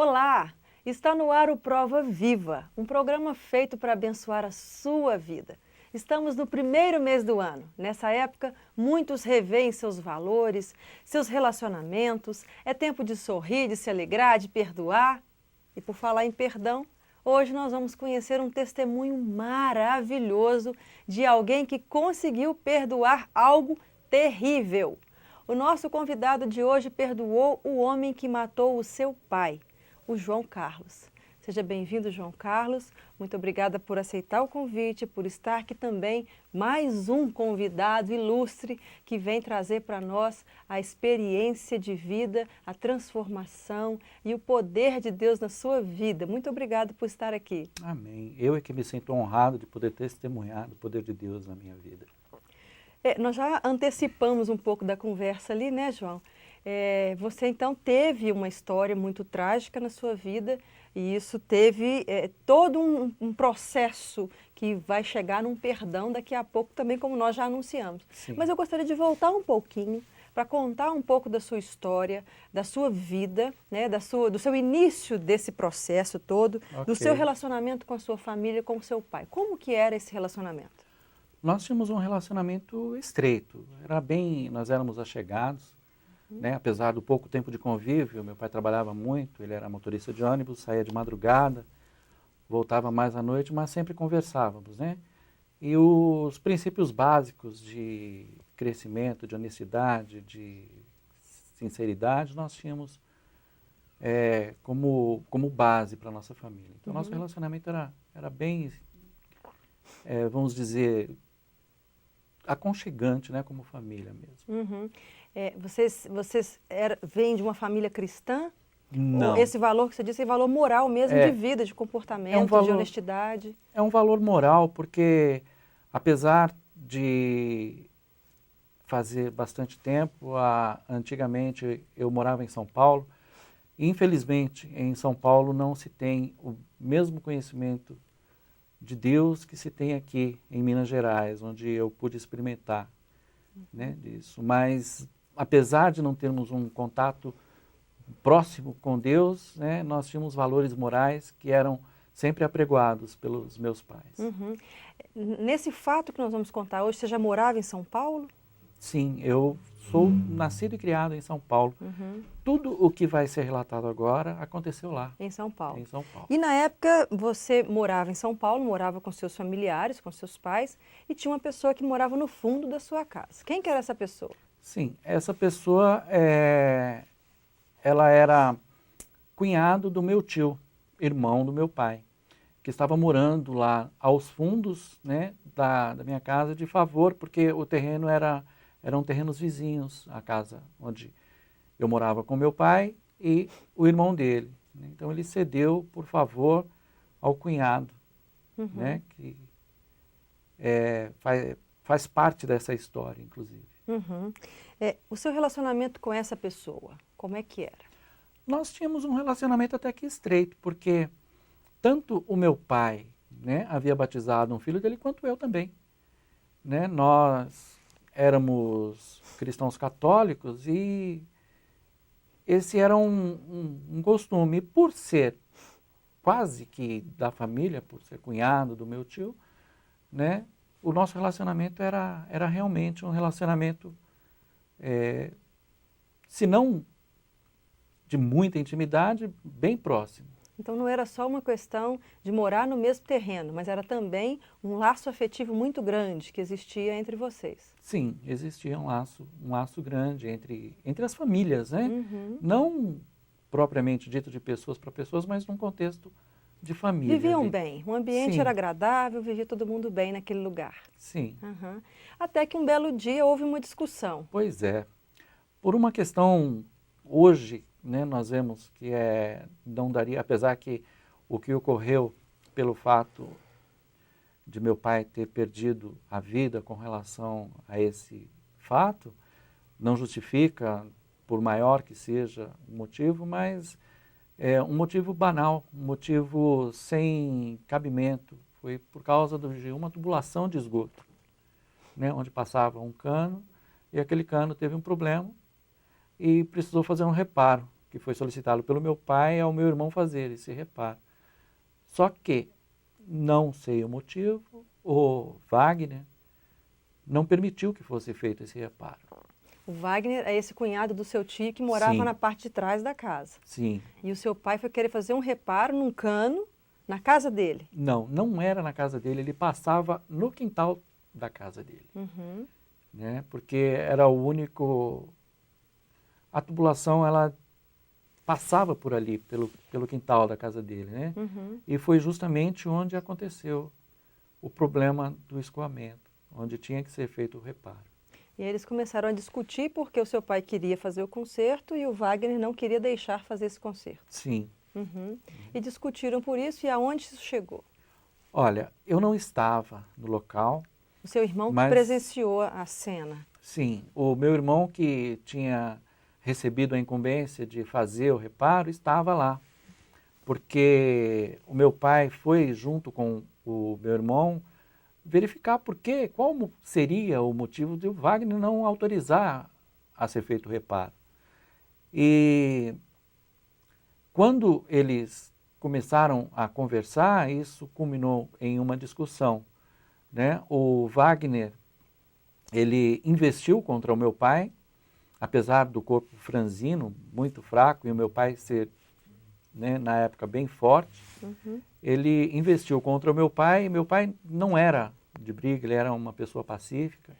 Olá! Está no ar o Prova Viva, um programa feito para abençoar a sua vida. Estamos no primeiro mês do ano. Nessa época, muitos revêem seus valores, seus relacionamentos. É tempo de sorrir, de se alegrar, de perdoar. E por falar em perdão, hoje nós vamos conhecer um testemunho maravilhoso de alguém que conseguiu perdoar algo terrível. O nosso convidado de hoje perdoou o homem que matou o seu pai, o João Carlos. Seja bem-vindo, João Carlos. Muito obrigada por aceitar o convite, por estar aqui também. Mais um convidado ilustre que vem trazer para nós a experiência de vida, a transformação e o poder de Deus na sua vida. Muito obrigada por estar aqui. Amém. Eu é que me sinto honrado de poder testemunhar o poder de Deus na minha vida. Nós já antecipamos um pouco da conversa ali, né, João? Você então teve uma história muito trágica na sua vida e isso teve todo um processo que vai chegar num perdão daqui a pouco também, como nós já anunciamos. Sim. Mas eu gostaria de voltar um pouquinho para contar um pouco da sua história, da sua vida, né, do seu início desse processo todo, do seu relacionamento com a sua família, com o seu pai. Como que era esse relacionamento? Nós tínhamos um relacionamento estreito, nós éramos achegados, né? Apesar do pouco tempo de convívio. Meu pai trabalhava muito, ele era motorista de ônibus, saía de madrugada, voltava mais à noite, mas sempre conversávamos, né? E os princípios básicos de crescimento, de honestidade, de sinceridade, nós tínhamos como base para a nossa família. Então, nosso relacionamento era bem, vamos dizer, aconchegante, né, como família mesmo. Vocês vêm de uma família cristã? Não. Ou esse valor que você disse é valor moral mesmo, de vida, de comportamento, de honestidade? É um valor moral, porque apesar de fazer bastante tempo, antigamente eu morava em São Paulo, e infelizmente em São Paulo não se tem o mesmo conhecimento de Deus que se tem aqui em Minas Gerais, onde eu pude experimentar, né, disso. Mas, apesar de não termos um contato próximo com Deus, né, nós tínhamos valores morais que eram sempre apregoados pelos meus pais. Nesse fato que nós vamos contar hoje, você já morava em São Paulo? Sim, eu sou nascido e criado em São Paulo. Tudo o que vai ser relatado agora aconteceu lá. Em São Paulo. Em São Paulo. E na época você morava em São Paulo, morava com seus familiares, com seus pais, e tinha uma pessoa que morava no fundo da sua casa. Quem que era essa pessoa? Sim, essa pessoa ela era cunhado do meu tio, irmão do meu pai, que estava morando lá aos fundos, né, da minha casa de favor, porque o terreno eram terrenos vizinhos à casa onde eu morava com meu pai e o irmão dele. Então ele cedeu por favor ao cunhado, né, que faz parte dessa história, inclusive. O seu relacionamento com essa pessoa, como é que era? Nós tínhamos um relacionamento até que estreito, porque tanto o meu pai, né, havia batizado um filho dele, quanto eu também. Né? Nós éramos cristãos católicos e esse era um costume. Por ser quase que da família, por ser cunhado do meu tio, né, o nosso relacionamento era realmente um relacionamento, se não de muita intimidade, bem próximo. Então não era só uma questão de morar no mesmo terreno, mas era também um laço afetivo muito grande que existia entre vocês. Sim, existia um laço grande entre as famílias, né? Não propriamente dito de pessoas para pessoas, mas num contexto de família. Viviam bem, o ambiente Sim. era agradável, vivia todo mundo bem naquele lugar. Sim. Até que um belo dia houve uma discussão. Pois é. Por uma questão, hoje, né, nós vemos que não daria, apesar que o que ocorreu pelo fato de meu pai ter perdido a vida com relação a esse fato, não justifica, por maior que seja o motivo, mas é um motivo banal, um motivo sem cabimento. Foi por causa de uma tubulação de esgoto, né, onde passava um cano e aquele cano teve um problema e precisou fazer um reparo. que foi solicitado pelo meu pai ao meu irmão fazer esse reparo. Só que, não sei o motivo, o Wagner não permitiu que fosse feito esse reparo. O Wagner é esse cunhado do seu tio que morava Sim. na parte de trás da casa. Sim. E o seu pai foi querer fazer um reparo num cano na casa dele. Não, não era na casa dele, ele passava no quintal da casa dele. Uhum. Né? Porque era o único... A tubulação, ela passava por ali, pelo quintal da casa dele, né? Uhum. E foi justamente onde aconteceu o problema do escoamento, onde tinha que ser feito o reparo. E aí eles começaram a discutir porque o seu pai queria fazer o conserto e o Wagner não queria deixar fazer esse conserto. Sim. Uhum. E discutiram por isso, e aonde isso chegou? Olha, eu não estava no local. O seu irmão mas, presenciou a cena. Sim, o meu irmão que tinha recebido a incumbência de fazer o reparo estava lá, porque o meu pai foi junto com o meu irmão verificar qual seria o motivo de o Wagner não autorizar a ser feito o reparo. E quando eles começaram a conversar, isso culminou em uma discussão, né? O Wagner, ele investiu contra o meu pai, apesar do corpo franzino, muito fraco, e o meu pai ser, né, na época, bem forte. Uhum. Ele investiu contra o meu pai, e meu pai não era de briga, ele era uma pessoa pacífica.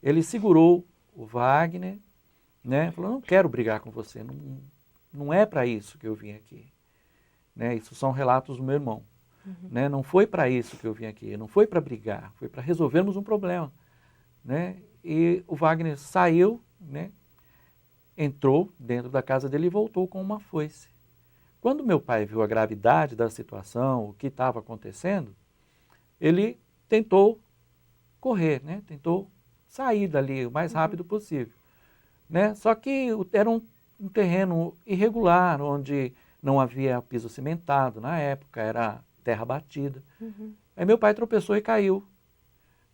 Ele segurou o Wagner, né, falou, não quero brigar com você, não é para isso que eu vim aqui. Né, isso são relatos do meu irmão. Uhum. Né, não foi para isso que eu vim aqui, não foi para brigar, foi para resolvermos um problema. Né, e o Wagner saiu, né, entrou dentro da casa dele e voltou com uma foice. Quando meu pai viu a gravidade da situação, o que estava acontecendo, ele tentou correr, né? Tentou sair dali o mais rápido possível. Né? Só que era um terreno irregular, onde não havia piso cimentado na época, era terra batida. Uhum. Aí meu pai tropeçou e caiu,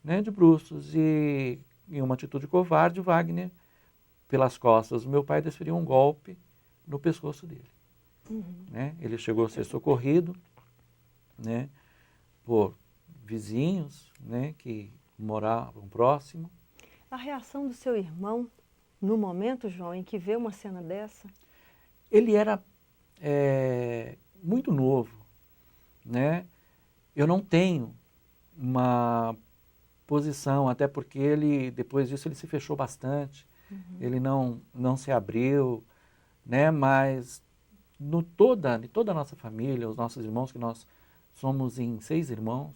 né, de bruços, e em uma atitude covarde, Wagner, pelas costas do meu pai, desferiu um golpe no pescoço dele. Uhum. Né? Ele chegou a ser socorrido, né, por vizinhos, né, que moravam próximo. A reação do seu irmão no momento, João, em que vê uma cena dessa? Ele era muito novo, né? Eu não tenho uma posição, até porque ele, depois disso, ele se fechou bastante. Uhum. Ele não se abriu, né? Mas toda a nossa família, os nossos irmãos, que nós somos em 6 irmãos,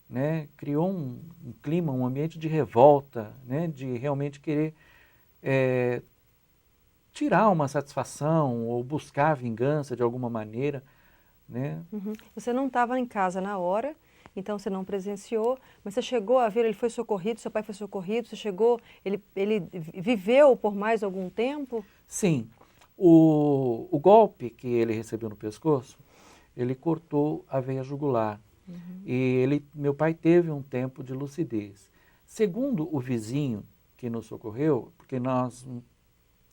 né? Criou um clima, um ambiente de revolta, né? De realmente querer tirar uma satisfação ou buscar vingança de alguma maneira, né? Uhum. Você não estava em casa na hora, então você não presenciou, mas você chegou a ver, ele foi socorrido, seu pai foi socorrido, você chegou, ele viveu por mais algum tempo? Sim. O golpe que ele recebeu no pescoço, ele cortou a veia jugular. Uhum. E meu pai teve um tempo de lucidez. Segundo o vizinho que nos socorreu, porque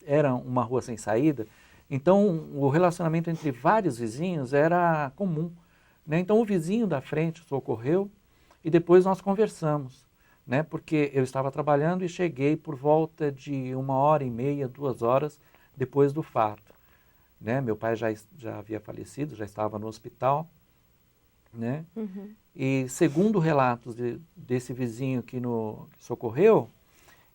era uma rua sem saída, então o relacionamento entre vários vizinhos era comum. Né? Então o vizinho da frente socorreu e depois nós conversamos, né? Porque eu estava trabalhando e cheguei por volta de 1h30, 2 horas depois do fato. Né? Meu pai já havia falecido, já estava no hospital. Né? Uhum. E segundo relatos desse vizinho que socorreu,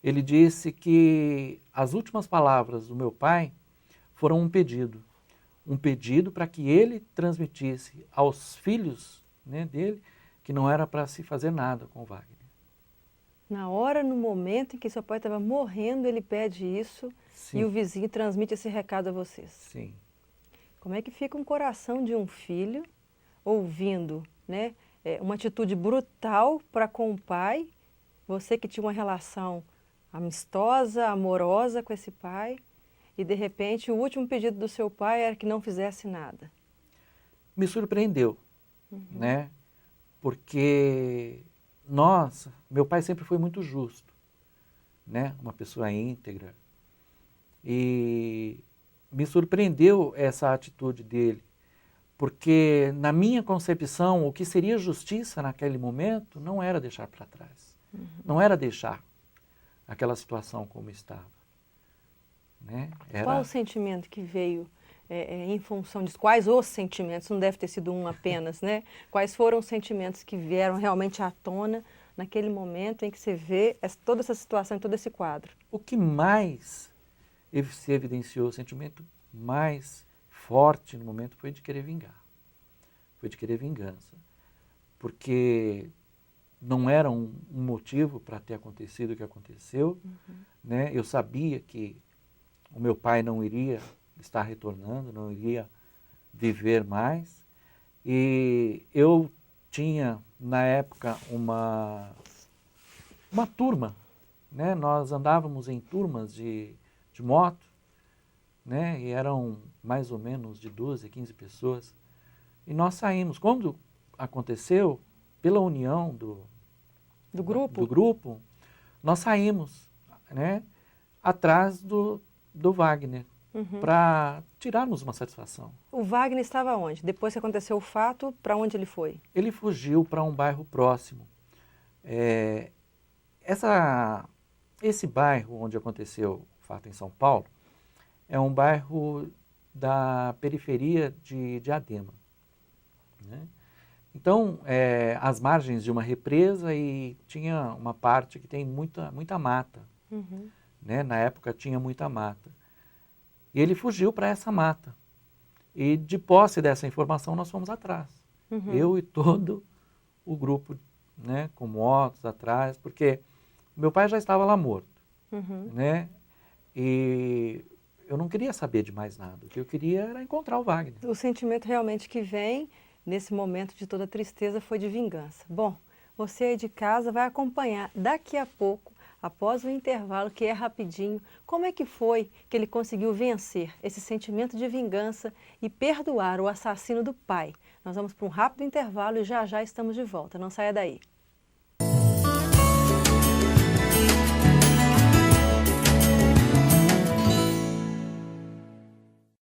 ele disse que as últimas palavras do meu pai foram um pedido para que ele transmitisse aos filhos, né, dele, que não era para se fazer nada com o Wagner. Na hora, no momento em que seu pai estava morrendo, ele pede isso. Sim. E o vizinho transmite esse recado a vocês. Sim. Como é que fica um coração de um filho ouvindo, né, uma atitude brutal para com o pai, você que tinha uma relação amistosa, amorosa com esse pai, e de repente o último pedido do seu pai era que não fizesse nada? Me surpreendeu, né? Porque meu pai sempre foi muito justo, né? Uma pessoa íntegra. E me surpreendeu essa atitude dele, porque na minha concepção, o que seria justiça naquele momento não era deixar para trás, não era deixar aquela situação como estava. Né? Qual o sentimento que veio em função disso? Quais os sentimentos? Não deve ter sido um apenas, né? Quais foram os sentimentos que vieram realmente à tona naquele momento em que você vê toda essa situação, todo esse quadro? O que mais se evidenciou, o sentimento mais forte no momento foi de querer vingar. Foi de querer vingança. Porque não era um motivo para ter acontecido o que aconteceu. Né? Eu sabia que o meu pai não iria estar retornando, não iria viver mais. E eu tinha, na época, uma turma, né? Nós andávamos em turmas de moto, né? E eram mais ou menos de 12, 15 pessoas. E nós saímos. Quando aconteceu, pela união do grupo, nós saímos, né? Atrás do Wagner, para tirarmos uma satisfação. O Wagner estava onde? Depois que aconteceu o fato, para onde ele foi? Ele fugiu para um bairro próximo. Esse bairro onde aconteceu o fato em São Paulo é um bairro da periferia de Diadema. Né? Então, às margens de uma represa, e tinha uma parte que tem muita mata. Né? Na época tinha muita mata. E ele fugiu para essa mata. E de posse dessa informação nós fomos atrás. Eu e todo o grupo, né, com motos atrás, porque meu pai já estava lá morto. Né? E eu não queria saber de mais nada. O que eu queria era encontrar o Wagner. O sentimento realmente que vem nesse momento de toda tristeza foi de vingança. Bom, você aí de casa vai acompanhar daqui a pouco, após o intervalo, que é rapidinho, como é que foi que ele conseguiu vencer esse sentimento de vingança e perdoar o assassino do pai. Nós vamos para um rápido intervalo e já já estamos de volta. Não saia daí.